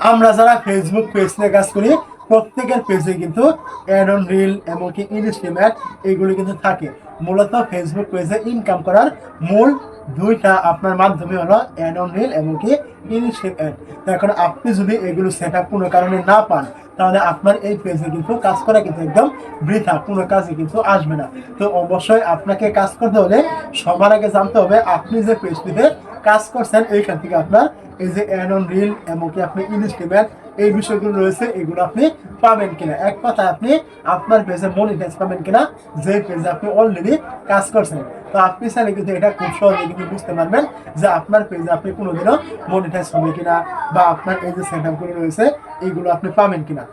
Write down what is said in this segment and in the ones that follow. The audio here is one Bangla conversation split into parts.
আমরা যারা ফেসবুক পেজ নিয়ে কাজ করি প্রত্যেকের পেজে কিন্তু অ্যাড অন রিল এমনকি ইনস্টাগ্রাম অ্যাড এইগুলো কিন্তু থাকে। মূলত ফেসবুক পেজে ইনকাম করার মূল দুইটা আপনার মাধ্যমে হলো অ্যাড অন রিল এমনকি ইনস্টাগ্রাম অ্যাড। তো এখন আপনি যদি এগুলো সেট আপ কোনো কারণে না পান তাহলে আপনার এই পেজে কিন্তু কাজ করা কিন্তু একদম বৃথা, কোনো কাজে কিন্তু আসবে না। তো অবশ্যই আপনাকে কাজ করতে হলে সবার আগে জানতে হবে আপনি যে পেজটিতে কাজ করছেন এইখান থেকে আপনার এই যে অ্যাড অন রিল এমনকি আপনি ইনস্টাগ্রাম এই বিষয়গুলো রয়েছে এগুলো আপনি পাবেন কিনা। এক কথায় আপনি আপনার পেজে মনিটাইজ পাবেন কিনা যে পেজে আপনি অলরেডি কাজ করছেন। তো আপনি চাইলে কিন্তু এটা খুব সহজে কিন্তু বুঝতে পারবেন যে আপনার পেজে আপনি কোনোদিনও মনিটাইজ হবে কিনা বা আপনার এই যে সেট আপগুলো রয়েছে এইগুলো আপনি পাবেন কিনা।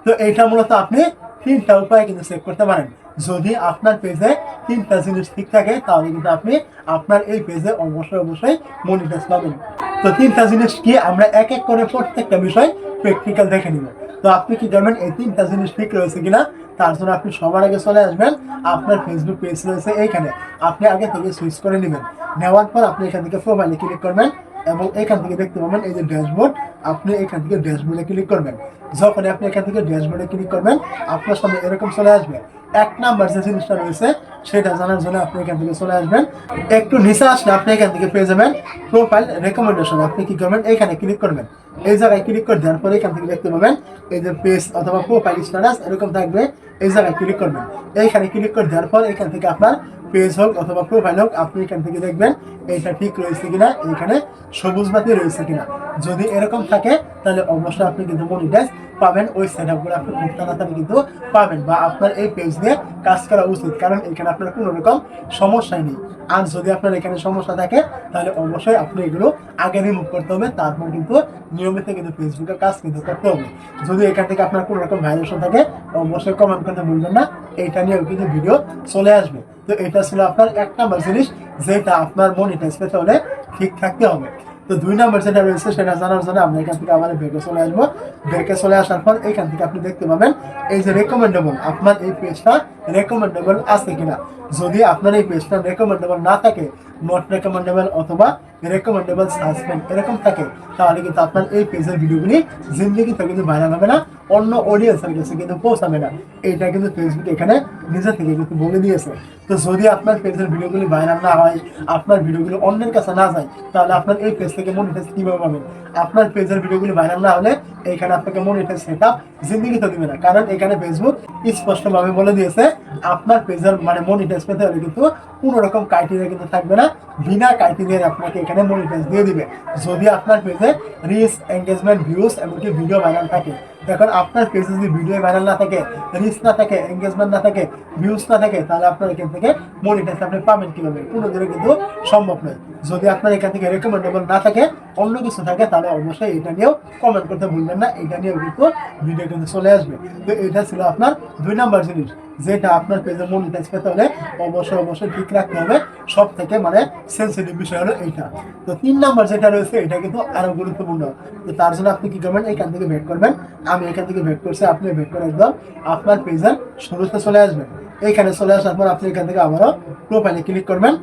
তো এইটা মূলত আপনি তিনটা উপায়ে কিন্তু চেক করতে পারেন। যদি আপনার পেজে তিনটা জিনিস ঠিক থাকে তাহলে কিন্তু আপনি আপনার এই পেজে অবশ্যই মনিটাইজ পাবেন। তো তিনটা জিনিস কি আমরা এক এক করে প্রত্যেকটা বিষয় প্র্যাকটিক্যাল দেখে নিব। তো আপনি কি করবেন, এই তিনটা জিনিস ঠিক রয়েছে কিনা তার জন্য আপনি সবার আগে চলে আসবেন আপনার ফেসবুক পেজ রয়েছে এইখানে, আপনি আগে থেকে সুইচ করে নেবেন। নেওয়ার পর আপনি এখান থেকে প্রোফাইলে ক্লিক করবেন এবং এখান থেকে দেখতে পাবেন এই যে ড্যাশবোর্ড, আপনি এখান থেকে ড্যাশবোর্ডে ক্লিক করবেন। যখন আপনি এখান থেকে ড্যাশবোর্ডে ক্লিক করবেন আপনার সামনে এরকম চলে আসবে। এক নাম্বার যে জিনিসটা রয়েছে সেটা জানার জন্য আপনি এখান থেকে চলে আসবেন। একটু নিচে আসলে আপনি এখান থেকে পেয়ে যাবেন প্রোফাইল রেকমেন্ডেশন, আপনি কি করবেন এখানে ক্লিক করবেন। এই জায়গায় ক্লিক করে দেওয়ার পরে এখান থেকে দেখতে পাবেন এই যে পেজ অথবা প্রোফাইল স্ট্যাটাস এরকম থাকবে, এই জায়গায় ক্লিক করবেন। এইখানে ক্লিক করে দেওয়ার পর এখান থেকে আপনার পেজ হোক অথবা প্রোফাইল হোক আপনি এখান থেকে দেখবেন এটা ঠিক রয়েছে কিনা, এখানে সবুজ বাতি রয়েছে কিনা। যদি এরকম থাকে তাহলে অবশ্যই আপনি কিন্তু মনিটাইজ পাবেন, ওই সেট আপগুলো আপনি খুব তাড়াতাড়ি কিন্তু পাবেন বা আপনার এই পেজ নিয়ে কাজ করা উচিত, কারণ এখানে আপনার কোনো রকম সমস্যাই নেই। আর যদি আপনার এখানে সমস্যা থাকে তাহলে অবশ্যই আপনি এগুলো আগে রিমুভ করতে হবে, তারপর কিন্তু নিয়মিত কিন্তু ফেসবুকে কাজ কিন্তু করতে হবে। যদি এখান থেকে আপনার কোনো রকম ভাইলেশন থাকে অবশ্যই কমেন্ট করতে ভুলবেন না, এইটা নিয়েও কিন্তু ভিডিও চলে আসবে। তো এটা ছিল আপনার এক নাম্বার জিনিস যেটা আপনার মনিটাইজ পেতে হলে ঠিক থাকতে হবে। তো দুই নাম্বার যেটা রয়েছে সেটা জানার জন্য আমরা এখান থেকে আবার ব্যাকে চলে আসবো। ব্যাকে চলে আসার পর এখান থেকে আপনি দেখতে পাবেন এই যে রেকমেন্ডেবল, আপনার এই পেজটা রেকমেন্ডেবল আছে কিনা। যদি আপনার এই পেজটা রেকমেন্ডেবল না থাকে, নট রেকমেন্ডেবল অথবা রেকমেন্ডেবল সাসপেন্ড এরকম থাকে, তাহলে কিন্তু আপনার এই পেজের ভিডিওগুলি জিন্দিগিতে কিন্তু ভাইরাল হবে না, অন্য অডিয়েন্সের কাছে কিন্তু পৌঁছাবে না। এইটা কিন্তু ফেসবুক এখানে নিজে থেকে কিন্তু বলে দিয়েছে। তো যদি আপনার পেজের ভিডিওগুলি ভাইরাল না হয়, আপনার ভিডিওগুলো অন্যের কাছে না যায়, তাহলে আপনার এই পেজ থেকে মনিটাইজ কিভাবে পাবেন। আপনার পেজের ভিডিওগুলি ভাইরাল না হলে এইখানে আপনাকে মনিটাইজ সেটআপ জিন্দিগিতে দিবে না, কারণ এখানে ফেসবুক স্পষ্টভাবে বলে দিয়েছে আপনার পেজের মানে মনিটাইজ পেতে হলে কিন্তু কোনো রকম ক্রাইটেরিয়া কিন্তু থাকবে না, বিনা ক্রাইটেরিয়ায় আপনাকে এখানে মনিটাইজ দিয়ে দিবে। যদি আপনার পেজে রিচ, এঙ্গেজমেন্ট, ভিউজ এমনকি ভিডিও ভাইরাল থাকে। দেখুন আপনার পেজে যদি ভিডিও ভাইরাল না থাকে, রিচ না থাকে, এঙ্গেজমেন্ট না থাকে, ভিউজ না থাকে, তাহলে আপনার এখান থেকে মনিটাইজ আপনি পাবেন কিভাবে, কোনোদিনও কিন্তু সম্ভব নয়। যদি আপনার এখান থেকে রেকমেন্ডেবল না থাকে, অন্য কিছু থাকে, তাহলে অবশ্যই এটা নিয়েও কমেন্ট করতে ভুলবেন না, এটা নিয়েও কিন্তু ভিডিও কিন্তু চলে আসবে। তো এটা ছিল আপনার দুই নাম্বার জিনিস যেটা আপনার পেজে মনিটাইজ পেতে হলে অবশ্যই ঠিক রাখতে হবে। সব থেকে মানে সেন্সিটিভ বিষয় হলো এইটা। তো তিন নাম্বার যেটা রয়েছে এটা কিন্তু আরো গুরুত্বপূর্ণ। তো তার জন্য আপনি কি করবেন, এখান থেকে ব্যাক করবেন। আমি এখান থেকে ব্যাক করছি, আপনি ব্যাক করে একদম আপনার পেজের শুরুতে চলে আসবেন। এইখানে চলে আসার পর আপনি এখান থেকে আবারও প্রোফাইলে ক্লিক করবেন।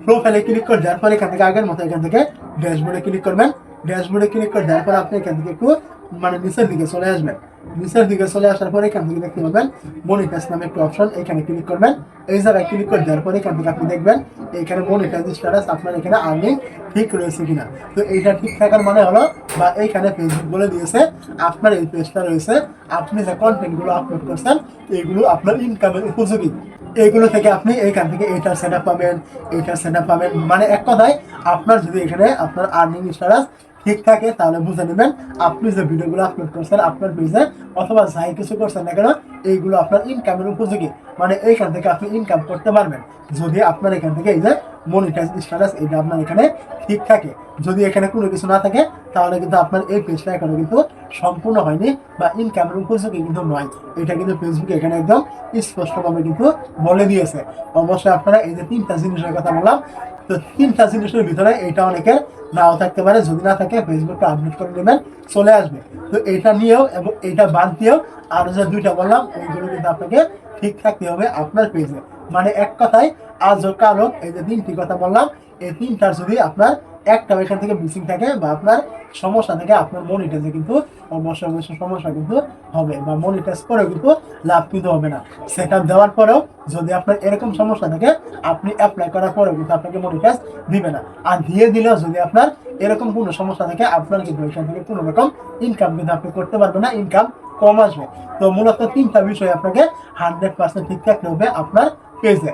প্রোফাইলে ক্লিক করে দেওয়ার পর এখান থেকে আগের মতো এখান থেকে ড্যাশবোর্ডে ক্লিক করবেন। ড্যাশবোর্ডে ক্লিক করে দেওয়ার পর আপনি এখান থেকে একটু মানে নিচের দিকে চলে আসবেন। নিচের দিকে চলে আসার পর এখান থেকে দেখতে পাবেন মনিটাইজ নামে একটা অপশন, এখানে ক্লিক করবেন। এই জায়গায় ক্লিক করে দেওয়ার পর এখান থেকে আপনি দেখবেন এখানে মনিটাইজ স্ট্যাটাস আপনার এখানে আর্নিং ঠিক রয়েছে কিনা। তো এইটা ঠিক থাকার মানে হলো বা এইখানে ফেসবুক বলে দিয়েছে আপনার এই পেজটা রয়েছে, আপনি যে কন্টেন্টগুলো আপলোড করছেন এইগুলো আপনার ইনকামের উপযোগী। এইগুলো থেকে আপনি এইখান থেকে এইটার সেটআপ পাবেন, এইটার সেটআপ পাবেন, মানে এক কথায় আপনার যদি এখানে আপনার আর্নিং স্ট্যাটাস ঠিক থাকে তাহলে বুঝে নেবেন আপনি যে ভিডিওগুলো আপলোড করছেন আপনার পেজে অথবা যাই কিছু করছেন না কেন এইগুলো আপনার ইনকামের উপযোগী, মানে এইখান থেকে আপনি ইনকাম করতে পারবেন যদি আপনার এখান থেকে এই যে মনিটাইজ স্ট্যাটাস এটা আপনার এখানে ঠিক থাকে। যদি এখানে কোনো কিছু না থাকে তাহলে কিন্তু আপনার এই পেজটা এখনো কিন্তু সম্পূর্ণ হয়নি বা ইনকামের উপযোগী কিন্তু নয়, এটা কিন্তু ফেসবুক এখানে একদম স্পষ্টভাবে কিন্তু বলে দিয়েছে। অবশ্যই আপনারা এই যে তিনটা জিনিসের কথা বললাম, তো তিনটা জিনিসের ভিতরে এটা অনেকের নাও থাকতে পারে, যদি না থাকে ফেসবুকটা আপডেট করে নেবেন চলে আসবে। তো এটা নিয়েও এবং এটা বাদ দিয়েও আর যে দুইটা বললাম ওইগুলো কিন্তু আপনাকে ঠিক থাকতে হবে আপনার পেজে। মানে এক কথায় আজ ও কালো এই যে তিনটি কথা বললাম এই তিনটার যদি আপনার একটা এখান থেকে মিসিং থাকে বা আপনার সমস্যা থাকে, আপনার মনিটাইজে কিন্তু অবশ্যই সমস্যা কিন্তু হবে, বা মনিটাইজ করেও কিন্তু লাভ কিন্তু হবে না। সেটআপ দেওয়ার পরেও যদি আপনার এরকম সমস্যা থাকে, আপনি অ্যাপ্লাই করার পরেও কিন্তু আপনাকে মনিটাইজ দিবে না। আর দিয়ে দিলেও যদি আপনার এরকম কোনো সমস্যা থাকে, আপনার কিন্তু এখান থেকে কোনো রকম ইনকাম কিন্তু আপনি করতে পারবেন না, ইনকাম কম আসবে। তো মূলত 3টা বিষয় আপনাকে 100% ঠিক থাকতে হবে আপনার পেজে।